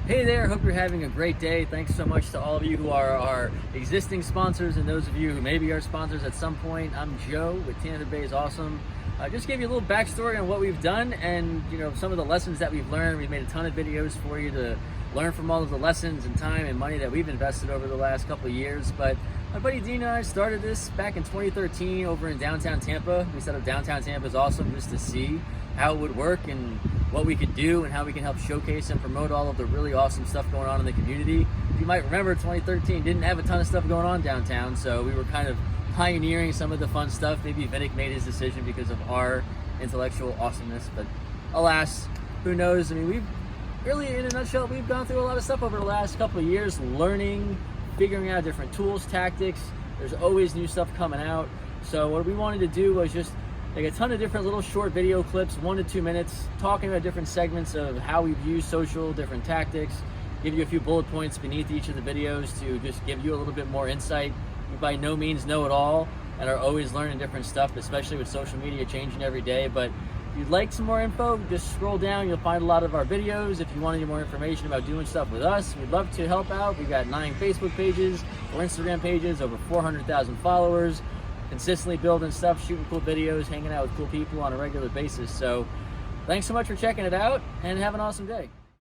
Hey there, hope you're having a great day. Thanks so much to all of you who are our existing sponsors and those of you who may be our sponsors at some point. I'm Joe with TBIA is Awesome. Just gave you a little backstory on what we've done and some of the lessons that we've learned. We've made a ton of videos for you to learn from all of the lessons and time and money that we've invested over the last couple of years. But my buddy Dean and I started this back in 2013 over in downtown Tampa. We set up downtown Tampa is Awesome just to see how it would work and what we could do and how we can help showcase and promote all of the really awesome stuff going on in the community. You might remember 2013 didn't have a ton of stuff going on downtown, so we were kind of pioneering some of the fun stuff. Maybe Vinnick made his decision because of our intellectual awesomeness, but alas, who knows? I mean, we've really, in a nutshell, we've gone through a lot of stuff over the last couple of years, learning, figuring out different tools, tactics. There's always new stuff coming out. So what we wanted to do was just make a ton of different little short video clips, 1 to 2 minutes, talking about different segments of how we've used social, different tactics, give you a few bullet points beneath each of the videos to just give you a little bit more insight. We by no means know it all and are always learning different stuff, especially with social media changing every day. But if you'd like some more info, just scroll down, you'll find a lot of our videos. If you want any more information about doing stuff with us, we'd love to help out. We've got 9 Facebook pages, 4 Instagram pages, over 400,000 followers, consistently building stuff, shooting cool videos, hanging out with cool people on a regular basis. So thanks so much for checking it out and have an awesome day.